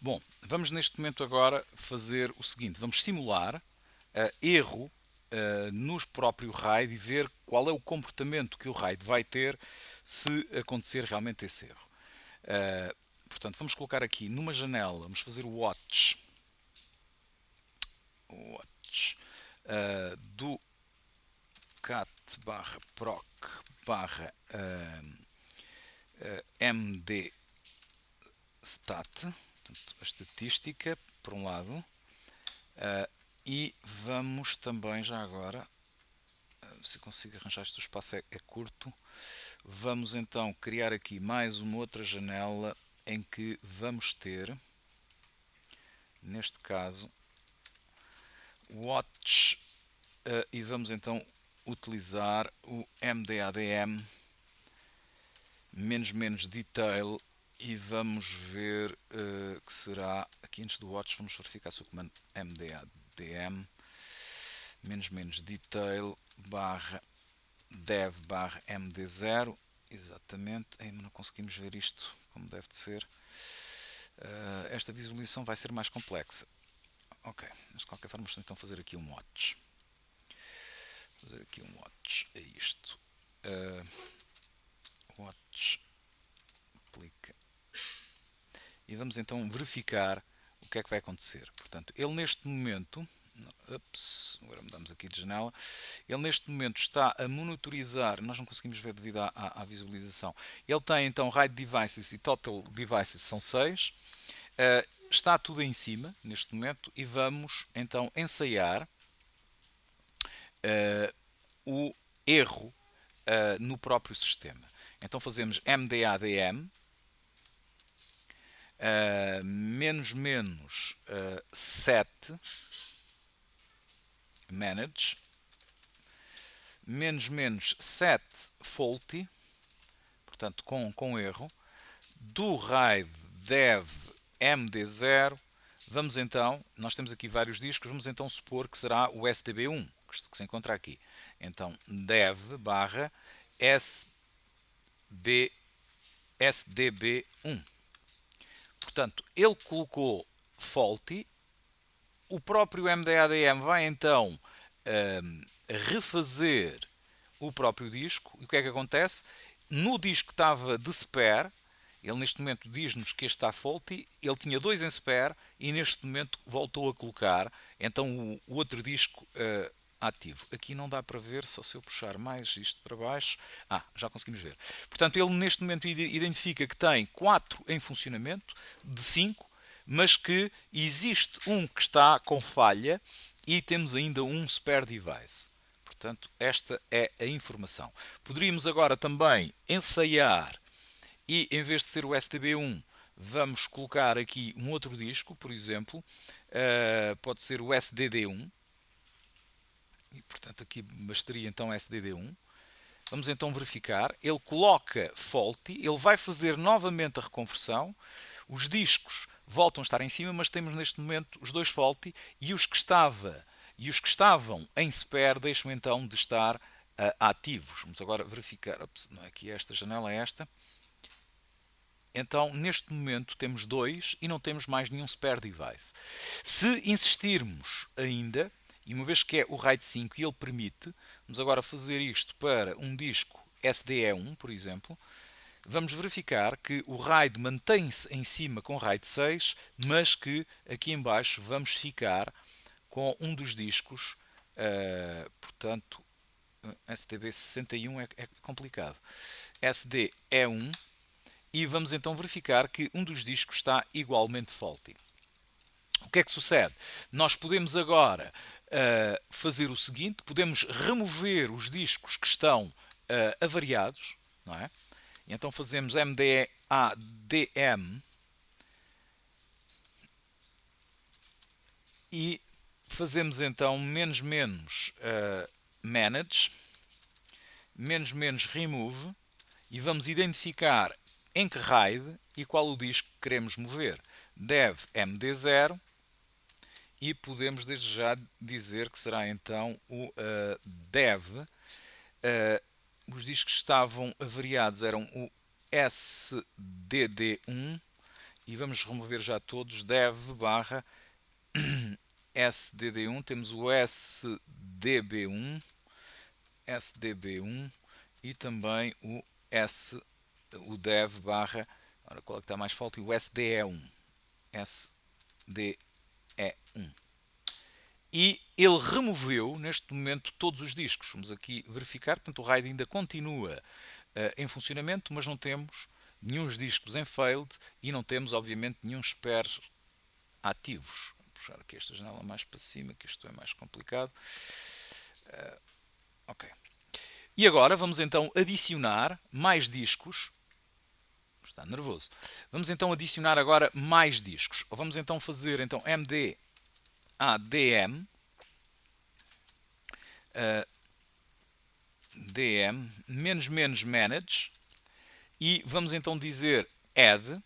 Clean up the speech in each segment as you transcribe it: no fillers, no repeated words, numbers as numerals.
Bom, vamos neste momento agora fazer o seguinte, vamos simular erro no próprio RAID e ver qual é o comportamento que o RAID vai ter se acontecer realmente esse erro. Portanto, vamos colocar aqui numa janela, vamos fazer o watch do cat barra proc barra md stat, portanto, a estatística, por um lado, e vamos também, já agora, se consigo arranjar este espaço é curto, vamos então criar aqui mais uma outra janela em que vamos ter, neste caso, watch, e vamos então utilizar o mdadm menos detail e vamos ver que será, aqui antes do watch vamos verificar se o comando mdadm menos detail barra dev barra md0, exatamente, ainda não conseguimos ver isto como deve de ser. Esta visualização vai ser mais complexa. Ok, mas de qualquer forma vamos então fazer aqui um watch. É isto. Watch aplica. E vamos então verificar o que é que vai acontecer. Portanto, ele neste momento, agora mudamos aqui de janela, ele neste momento está a monitorizar, nós não conseguimos ver devido à visualização, ele tem então RAID Devices e Total Devices, são 6, está tudo em cima neste momento e vamos então ensaiar o erro no próprio sistema. Então fazemos mdadm set manage set faulty, portanto com erro, do RAID dev md0. Vamos então, nós temos aqui vários discos, vamos então supor que será o SDB1 que se encontra aqui. Então dev barra sdb1. Portanto, ele colocou faulty, o próprio mdadm vai então refazer o próprio disco. E o que é que acontece? No disco que estava de spare, ele neste momento diz-nos que este está faulty, ele tinha 2 em spare e neste momento voltou a colocar então o outro disco ativo. Aqui não dá para ver, só se eu puxar mais isto para baixo. Já conseguimos ver. Portanto, ele neste momento identifica que tem 4 em funcionamento, de 5, mas que existe um que está com falha e temos ainda um spare device. Portanto, esta é a informação. Poderíamos agora também ensaiar e, em vez de ser o STB1, vamos colocar aqui um outro disco, por exemplo, pode ser o SDD1, e portanto aqui bastaria então SDD1. Vamos então verificar, ele coloca faulty, ele vai fazer novamente a reconversão, os discos voltam a estar em cima, mas temos neste momento os 2 faulty e os que estavam em spare deixam então de estar ativos. Vamos agora verificar, não é aqui esta janela, é esta. Então, neste momento, temos 2 e não temos mais nenhum spare device. Se insistirmos ainda, e uma vez que é o RAID 5 e ele permite, vamos agora fazer isto para um disco SDE1, por exemplo, vamos verificar que o RAID mantém-se em cima com o RAID 6, mas que aqui em baixo vamos ficar com um dos discos, portanto, STB61 é complicado. SDE1, e vamos então verificar que um dos discos está igualmente faulty. O que é que sucede? Nós podemos agora fazer o seguinte, podemos remover os discos que estão avariados, não é? E então fazemos mdadm e fazemos então manage remove e vamos identificar em que RAID e qual o disco que queremos mover. Dev md0 e podemos desde já dizer que será então o dev. Os discos que estavam avariados eram o SDD1 e vamos remover já todos, dev barra sdd1, temos o sdb1, e também o dev barra, ora, qual é que está mais forte? O sde1, sde1. E ele removeu neste momento todos os discos. Vamos aqui verificar, portanto o RAID ainda continua em funcionamento, mas não temos nenhum discos em failed e não temos obviamente nenhum spare ativos. Vou puxar aqui esta janela mais para cima, que isto é mais complicado. Ok. E agora vamos então adicionar mais discos. Está nervoso. Vamos então adicionar agora mais discos. Vamos então fazer então md adm dm -manage e vamos então dizer add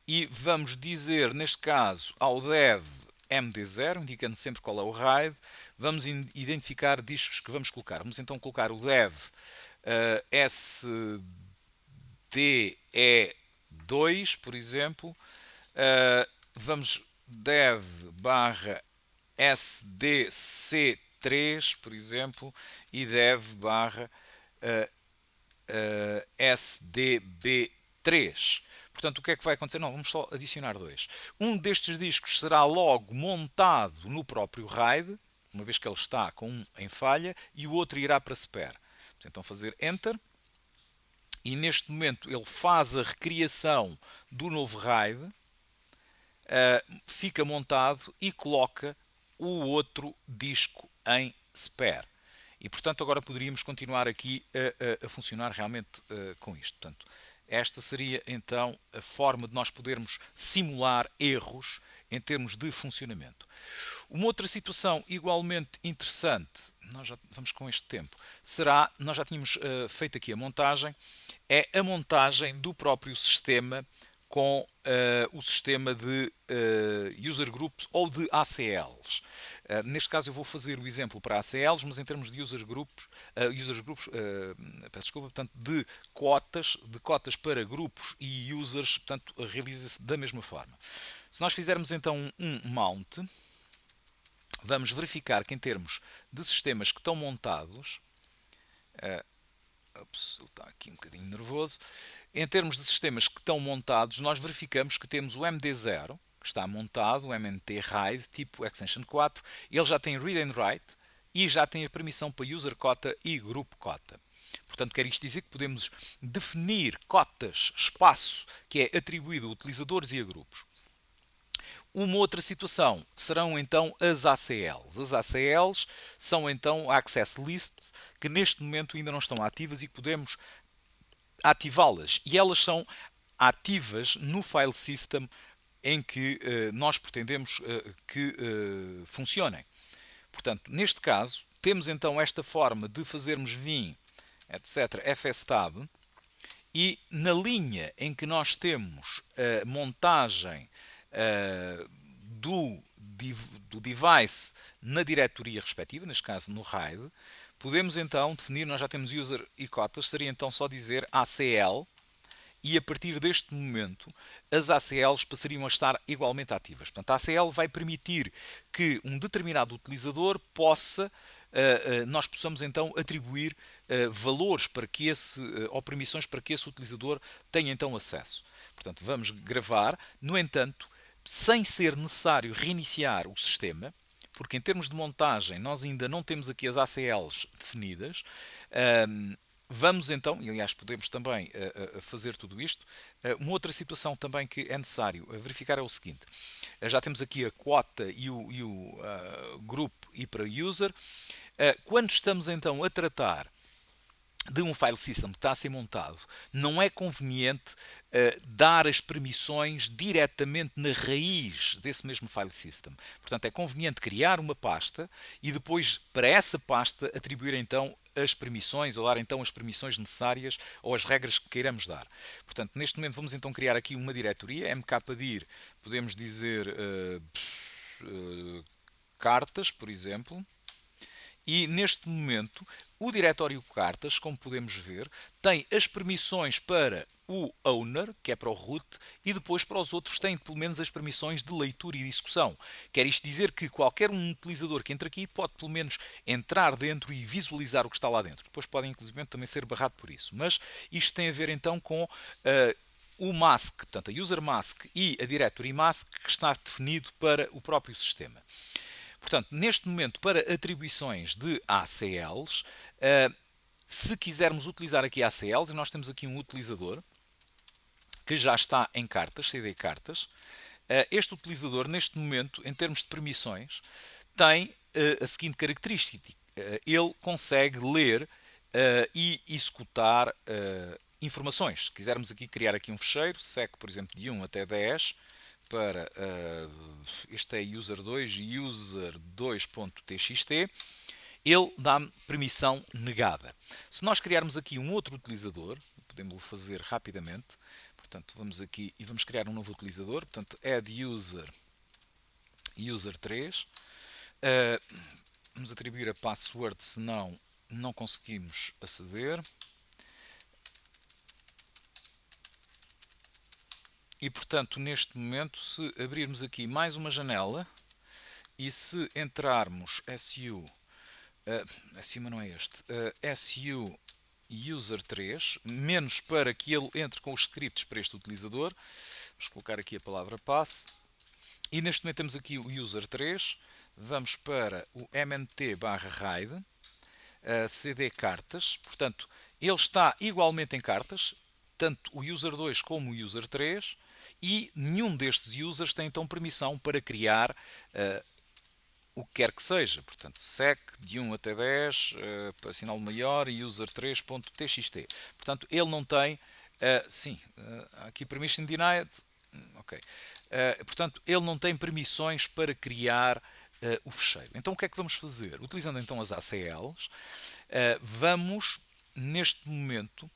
e vamos dizer neste caso ao dev md0, indicando sempre qual é o RAID, vamos identificar discos que vamos colocar. Vamos então colocar o dev sde2, por exemplo, vamos dev barra sdc3, por exemplo, e dev barra sdb3. Portanto, o que é que vai acontecer? Não, vamos só adicionar dois. Um destes discos será logo montado no próprio RAID, uma vez que ele está com um em falha, e o outro irá para spare. Vamos então fazer Enter. E neste momento ele faz a recriação do novo RAID, fica montado e coloca o outro disco em spare. E portanto agora poderíamos continuar aqui a funcionar realmente com isto. Portanto, esta seria então a forma de nós podermos simular erros em termos de funcionamento. Uma outra situação igualmente interessante, nós já vamos com este tempo, será, nós já tínhamos feito aqui a montagem, é a montagem do próprio sistema com o sistema de user groups ou de ACLs. Neste caso eu vou fazer o exemplo para ACLs, mas em termos de user groups, peço desculpa, portanto, de cotas para grupos e users, portanto, realiza-se da mesma forma. Se nós fizermos então um mount, vamos verificar que em termos de sistemas que estão montados, ops, ele está aqui um bocadinho nervoso. Em termos de sistemas que estão montados, nós verificamos que temos o MD0, que está montado, o MNT RAID, tipo Extension 4. Ele já tem Read and Write e já tem a permissão para User Cota e Group Cota. Portanto, quer isto dizer que podemos definir cotas, espaço, que é atribuído a utilizadores e a grupos. Uma outra situação serão então as ACLs. As ACLs são então Access Lists, que neste momento ainda não estão ativas e que podemos ativá-las. E elas são ativas no file system em que nós pretendemos que funcionem. Portanto, neste caso, temos então esta forma de fazermos vim, etc., fstab, e na linha em que nós temos a montagem do device na diretoria respectiva, neste caso no RAID, podemos então definir, nós já temos user e cotas, seria então só dizer ACL, e a partir deste momento as ACLs passariam a estar igualmente ativas. Portanto, a ACL vai permitir que um determinado utilizador possa, nós possamos então atribuir valores para que ou permissões para que esse utilizador tenha então acesso. Portanto, vamos gravar, no entanto, sem ser necessário reiniciar o sistema, porque em termos de montagem nós ainda não temos aqui as ACLs definidas. Vamos então, e aliás podemos também fazer tudo isto. Uma outra situação também que é necessário verificar é o seguinte. Já temos aqui a quota e o group e para user. Quando estamos então a tratar de um file system que está a ser montado, não é conveniente dar as permissões diretamente na raiz desse mesmo file system. Portanto, é conveniente criar uma pasta e depois, para essa pasta, atribuir então as permissões ou dar então as permissões necessárias ou as regras que queiramos dar. Portanto, neste momento vamos então criar aqui uma diretoria, mkdir, podemos dizer cartas, por exemplo, E neste momento o diretório cartas, como podemos ver, tem as permissões para o owner, que é para o root, e depois para os outros tem pelo menos as permissões de leitura e de execução. Quer isto dizer que qualquer um utilizador que entre aqui pode pelo menos entrar dentro e visualizar o que está lá dentro. Depois podem inclusive também ser barrado por isso. Mas isto tem a ver então com o mask, portanto a user mask e a directory mask que está definido para o próprio sistema. Portanto, neste momento, para atribuições de ACLs, se quisermos utilizar aqui ACLs, nós temos aqui um utilizador que já está em cartas, CD cartas. Este utilizador, neste momento, em termos de permissões, tem a seguinte característica. Ele consegue ler e executar informações. Se quisermos aqui criar aqui um fecheiro, sec, por exemplo, de 1 até 10, para este é user2 e user2.txt, ele dá-me permissão negada. Se nós criarmos aqui um outro utilizador, podemos fazer rapidamente, portanto vamos aqui e vamos criar um novo utilizador, portanto add user3, vamos atribuir a password, senão não conseguimos aceder. E portanto, neste momento, se abrirmos aqui mais uma janela e se entrarmos su, su não é este, su user3, menos para que ele entre com os scripts para este utilizador, vamos colocar aqui a palavra pass, e neste momento temos aqui o user3, vamos para o mnt/raid, cd cartas, portanto, ele está igualmente em cartas, tanto o user2 como o user3, e nenhum destes users tem então permissão para criar o que quer que seja. Portanto, sec de 1 até 10, para sinal maior, e user3.txt. Portanto, ele não tem, aqui permission denied, ok. Portanto, ele não tem permissões para criar o fecheiro. Então, o que é que vamos fazer? Utilizando então as ACLs, vamos, neste momento,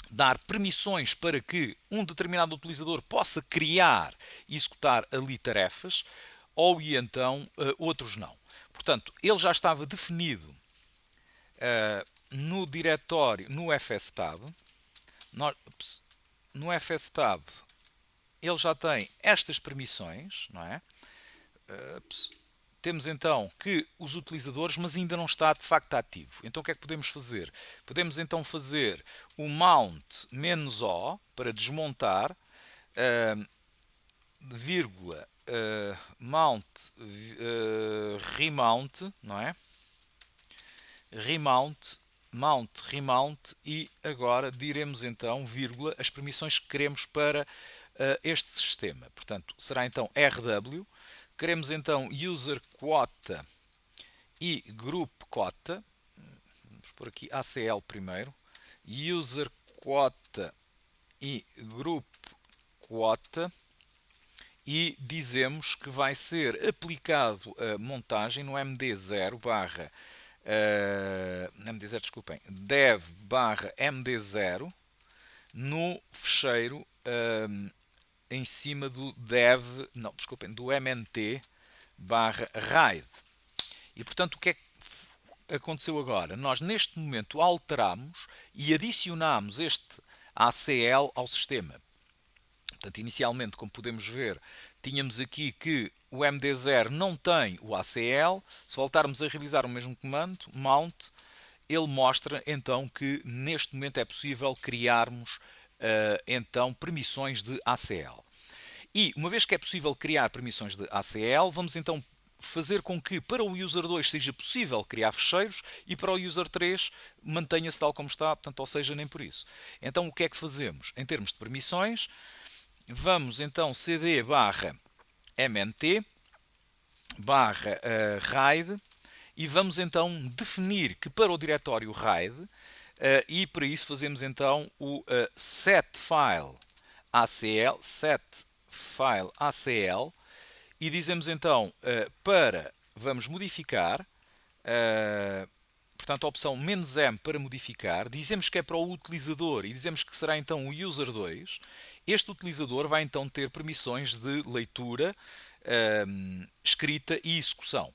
dar permissões para que um determinado utilizador possa criar e executar ali tarefas, ou e então outros não. Portanto, ele já estava definido no diretório, no fstab. No fstab ele já tem estas permissões, não é? Temos então que os utilizadores, mas ainda não está de facto ativo. Então o que é que podemos fazer? Podemos então fazer o mount "-o" para desmontar, vírgula, mount, remount, não é? Remount, mount, remount, e agora diremos então, vírgula, as permissões que queremos para este sistema. Portanto, será então RW. Queremos então user quota e group quota. Vamos por aqui ACL primeiro. User quota e group quota. E dizemos que vai ser aplicado a montagem no MD0 barra MD0, desculpem, dev barra MD0 no fecheiro em cima do dev, não, desculpem, do mnt barra raid. E portanto o que é que aconteceu agora? Nós neste momento alteramos e adicionamos este ACL ao sistema. Portanto, inicialmente, como podemos ver, tínhamos aqui que o MD0 não tem o ACL. Se voltarmos a realizar o mesmo comando, mount, ele mostra então que neste momento é possível criarmos então permissões de ACL. E uma vez que é possível criar permissões de ACL, vamos então fazer com que para o user 2 seja possível criar fecheiros e para o user 3 mantenha-se tal como está, portanto, ou seja, nem por isso. Então o que é que fazemos? Em termos de permissões, vamos então cd barra mnt barra raid e vamos então definir que para o diretório raid, e para isso fazemos então o setFile ACL, e dizemos então vamos modificar, portanto a opção "-m" para modificar, dizemos que é para o utilizador e dizemos que será então o user 2. Este utilizador vai então ter permissões de leitura, escrita e execução,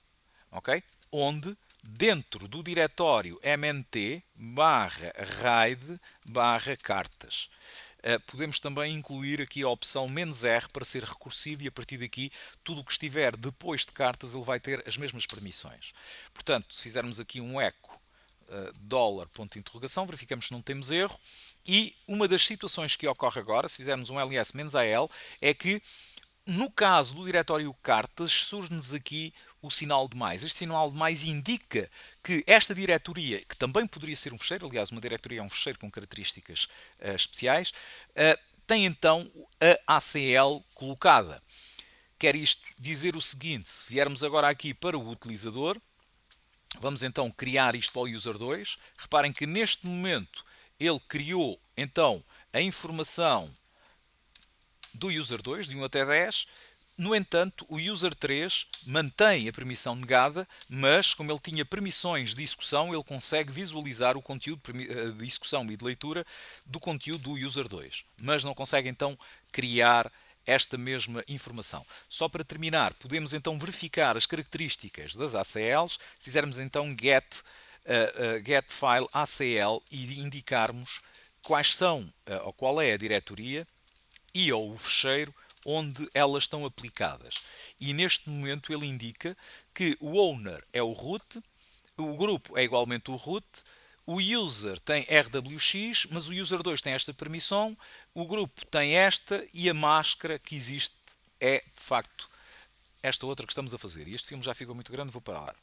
ok? Onde dentro do diretório mnt barra raid barra cartas. Podemos também incluir aqui a opção "-r" para ser recursivo, e a partir daqui tudo o que estiver depois de cartas ele vai ter as mesmas permissões. Portanto, se fizermos aqui um eco dólar, ponto de interrogação, verificamos que não temos erro. E uma das situações que ocorre agora, se fizermos um ls-al, é que no caso do diretório cartas, surge-nos aqui o sinal de mais. Este sinal de mais indica que esta diretoria, que também poderia ser um fecheiro, aliás, uma diretoria é um fecheiro com características especiais, tem então a ACL colocada. Quer isto dizer o seguinte: se viermos agora aqui para o utilizador, vamos então criar isto para o user 2. Reparem que neste momento ele criou então a informação do user 2, de 1 até 10. No entanto, o user 3 mantém a permissão negada, mas como ele tinha permissões de execução, ele consegue visualizar o conteúdo de execução e de leitura do conteúdo do user 2, mas não consegue então criar esta mesma informação. Só para terminar, podemos então verificar as características das ACLs, fizermos então get file ACL e indicarmos quais são ou qual é a diretoria e ou o fecheiro onde elas estão aplicadas. E neste momento ele indica que o owner é o root, o grupo é igualmente o root, o user tem RWX, mas o user 2 tem esta permissão, o grupo tem esta e a máscara que existe é, de facto, esta outra que estamos a fazer. E este filme já ficou muito grande, vou parar.